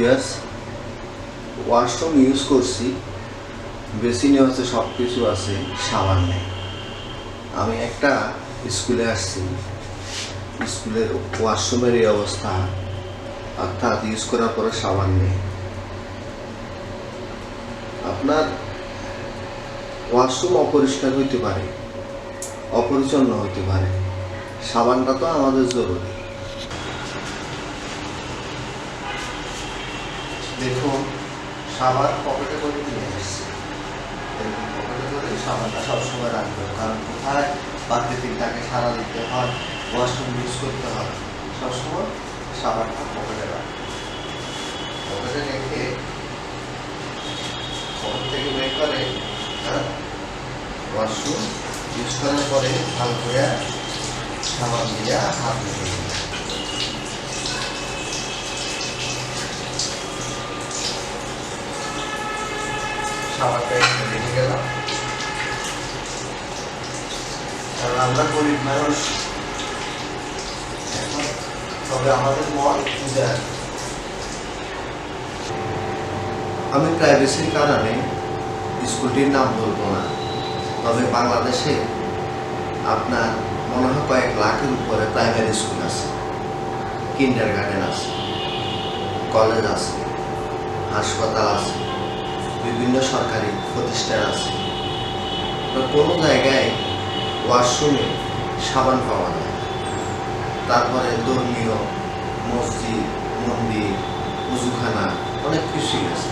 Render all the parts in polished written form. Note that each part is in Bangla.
ভিউয়ার্স, ওয়াশরুম ইউজ করছি, বেসিনে আছে, সব কিছু আছে, সাবান নেই। আমি একটা স্কুলে আসছি, স্কুলের ওয়াশরুমের এই অবস্থা, অর্থাৎ ইউজ করার পরে সাবান নেই। আপনার ওয়াশরুম অপরিষ্কার হইতে পারে, অপরিচ্ছন্ন হইতে পারে, সাবানটা তো আমাদের জরুরি। দেখুন, সাবান পকেটে করে নিয়ে এসেছি, পকেটে করে সাবানটা সবসময় রাখবে, কারণ কোথায় প্রাকৃতিকটাকে সারা দিতে হয়, ওয়াশরুম ইউজ করতে হয়, সবসময় সাবানটা পকেটে রাখবে। পকেটে রেখে পকেট থেকে বের করে ওয়াশরুম ইউজ করার পরে ভালো করে সাবান দিয়ে হাত ধুয়ে সাবানটা একটু রেখে গেলাম, কারণ আমরা গরিব মানুষ, এখন তবে আমাদের মন পূজা। আমি প্রাইভেসির কারণে স্কুলটির নাম বলবো না, তবে বাংলাদেশে আপনার মনে হয় কয়েক লাখের উপরে প্রাইমারি স্কুল আছে, কিন্ডার গার্ডেন আছে, কলেজ আছে, হাসপাতাল আছে, বিভিন্ন সরকারি প্রতিষ্ঠান আছে। কোনো জায়গায় ওয়াশরুমে সাবান পাওয়া যায়। তারপরে ধর্মীয় মসজিদ, মন্দির, উজুখানা, অনেক কিছুই আছে।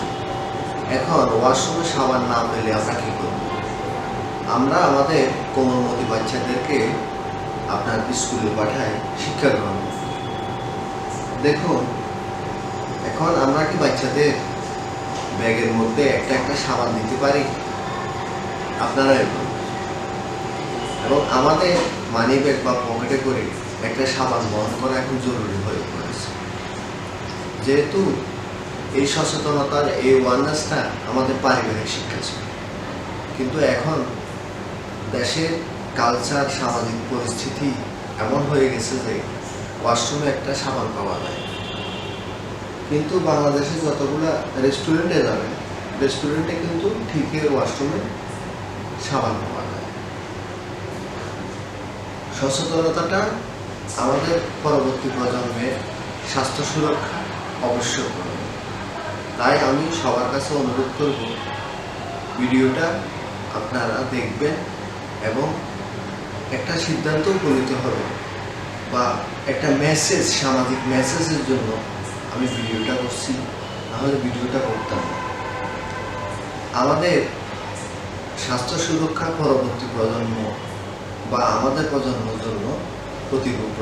এখন ওয়াশরুমে সাবান না পেলে আমরা কী করব? আমরা আমাদের কোমলমতি বাচ্চাদেরকে আপনার স্কুলে পাঠাই শিক্ষা গ্রহণ করতে। দেখুন, এখন আমরা কি বাচ্চাদের ব্যাগের মধ্যে একটা একটা সাবান দিতে পারি? আপনারা এবং আমাদের মানি ব্যাগ বা পকেটে করে একটা সাবান বহন করা এখন জরুরি হয়ে পড়েছে, যেহেতু এই সচেতনতার এই অ্যাওয়ারনেসটা আমাদের পারিবারিক শিক্ষা ছিল। কিন্তু এখন দেশের কালচার, সামাজিক পরিস্থিতি এমন হয়ে গেছে যে ওয়াশরুমে একটা সাবান পাওয়া যায়। কিন্তু বাংলাদেশে যতগুলো রেস্টুরেন্টে যাবেন, রেস্টুরেন্টে কিন্তু ঠিকই ওয়াশরুমে সাবান পাওয়া যায়। সচেতনতাটা আমাদের পরবর্তী প্রজন্মের স্বাস্থ্য সুরক্ষা অবশ্যই করবে। তাই আমি সবার কাছে অনুরোধ করব, ভিডিওটা আপনারা দেখবেন এবং একটা সিদ্ধান্ত উপনীত হবে, বা একটা মেসেজ, সামাজিক মেসেজের জন্য আমি ভিডিওটা করছি, নাহলে ভিডিওটা করতাম না। আমাদের স্বাস্থ্য সুরক্ষা পরবর্তী প্রজন্ম বা আমাদের প্রজন্মের জন্য ক্ষতিকর।